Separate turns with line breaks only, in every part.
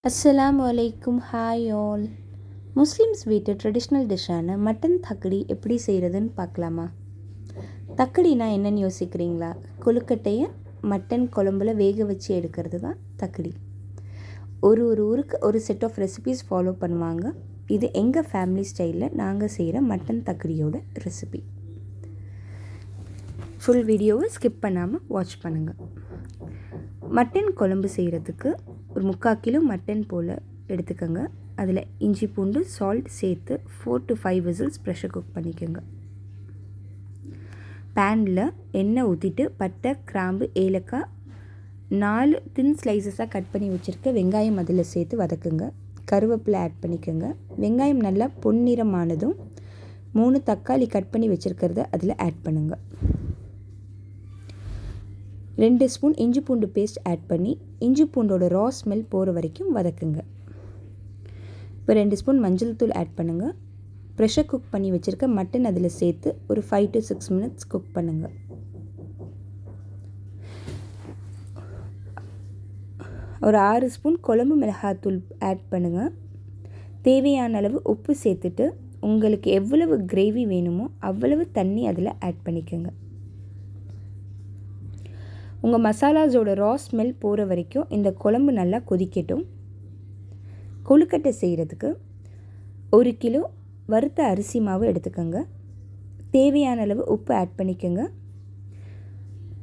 அஸ்ஸலாமு அலைக்கும். Hi all. Muslims வீட்டு ட்ரெடிஷ்னல் டிஷ்ஷான மட்டன் தக்கடி எப்படி செய்கிறதுன்னு பார்க்கலாமா? தக்கடினா என்னென்னு யோசிக்கிறீங்களா? கொழுக்கட்டையை மட்டன் குழம்புல வேக வச்சு எடுக்கிறது தான் தக்கடி. ஒரு ஊருக்கு ஒரு செட் ஆஃப் ரெசிபீஸ் ஃபாலோ பண்ணுவாங்க. இது எங்கள் ஃபேமிலி ஸ்டைலில் நாங்கள் செய்கிற மட்டன் தக்கடியோட ரெசிபி. ஃபுல் வீடியோவை ஸ்கிப் பண்ணாமல் வாட்ச் பண்ணுங்கள். மட்டன் குழம்பு செய்கிறதுக்கு ஒரு 3/4 கிலோ மட்டன் போல் எடுத்துக்கோங்க. அதில் இஞ்சி பூண்டு சால்ட் சேர்த்து 4 to 5 விசில்ஸ் ப்ரெஷர் குக் பண்ணிக்கோங்க. பேனில் எண்ணெய் ஊற்றிட்டு பட்டை, கிராம்பு, ஏலக்காய், 4 தின் ஸ்லைசஸாக கட் பண்ணி வச்சுருக்க வெங்காயம் அதில் சேர்த்து வதக்குங்க. கருவேப்பிலை ஆட் பண்ணிக்கோங்க. வெங்காயம் நல்லா பொன்னிறமானதும் 3 தக்காளி கட் பண்ணி வச்சுருக்கிறத அதில் ஆட் பண்ணுங்கள். 2 ஸ்பூன் இஞ்சி பூண்டு பேஸ்ட் ஆட் பண்ணி இஞ்சி பூண்டோட ரா ஸ்மெல் போகிற வரைக்கும் வதக்குங்க. இப்போ 2 ஸ்பூன் மஞ்சள் தூள் ஆட் பண்ணுங்கள். ப்ரெஷர் குக் பண்ணி வச்சுருக்க மட்டன் அதில் சேர்த்து ஒரு 5 to 6 மினிட்ஸ் குக் பண்ணுங்கள். ஒரு 6 ஸ்பூன் குழம்பு மிளகாத்தூள் ஆட் பண்ணுங்கள். தேவையான அளவு உப்பு சேர்த்துட்டு உங்களுக்கு எவ்வளவு கிரேவி வேணுமோ அவ்வளவு தண்ணி அதில் ஆட் பண்ணிக்கோங்க. உங்கள் மசாலாஸோட ரா ஸ்மெல் போகிற வரைக்கும் இந்த குழம்பு நல்லா கொதிக்கட்டும். கொழுக்கட்டை செய்கிறதுக்கு 1 கிலோ வறுத்த அரிசி மாவு எடுத்துக்கோங்க. தேவையான அளவு உப்பு ஆட் பண்ணிக்கோங்க.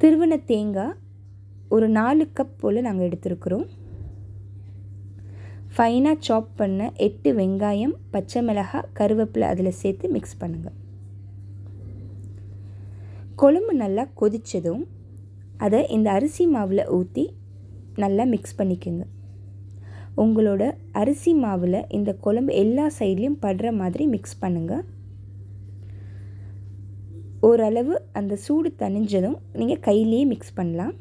திருவன தேங்காய் ஒரு 4 கப் போல் நாங்கள் எடுத்துருக்குறோம். ஃபைனாக சாப் பண்ண 8 வெங்காயம், பச்சை மிளகாய், கருவேப்பிலை அதில் சேர்த்து மிக்ஸ் பண்ணுங்கள். குழம்பு நல்லா கொதித்ததும் அதை இந்த அரிசி மாவில் ஊற்றி நல்லா மிக்ஸ் பண்ணிக்கோங்க. உங்களோட அரிசி மாவில் இந்த குழம்பு எல்லா சைட்லேயும் படுற மாதிரி மிக்ஸ் பண்ணுங்கள். ஓரளவு அந்த சூடு தணிஞ்சதும் நீங்கள் கையிலேயே மிக்ஸ் பண்ணலாம்.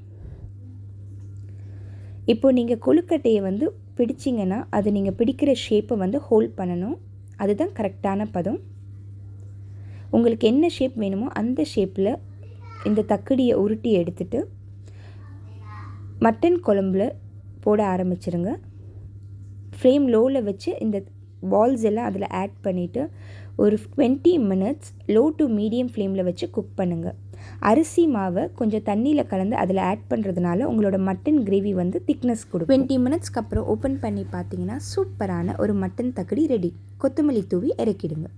இப்போது நீங்கள் கொழுக்கட்டையை பிடிச்சிங்கன்னா அது நீங்கள் பிடிக்கிற ஷேப்பை ஹோல்ட் பண்ணணும். அதுதான் கரெக்டான பதம். உங்களுக்கு என்ன ஷேப் வேணுமோ அந்த ஷேப்பில் இந்த தக்கடியை உருட்டி எடுத்துட்டு மட்டன் குழம்புல போட ஆரம்பிச்சிருங்க. ஃப்ளேம் லோவில் வச்சு இந்த பால்ஸ் எல்லாம் அதில் ஆட் பண்ணிவிட்டு ஒரு 20 மினிட்ஸ் லோ டு மீடியம் ஃப்ளேமில் வச்சு குக் பண்ணுங்கள். அரிசி மாவை கொஞ்சம் தண்ணியில் கலந்து அதில் ஆட் பண்ணுறதுனால உங்களோட மட்டன் கிரேவி திக்னஸ் கொடுக்கும். 20 மினிட்ஸ்க்கு அப்புறம் ஓப்பன் பண்ணி பார்த்தீங்கன்னா சூப்பரான ஒரு மட்டன் தக்கடி ரெடி. கொத்தமல்லி தூவி இறக்கிடுங்க.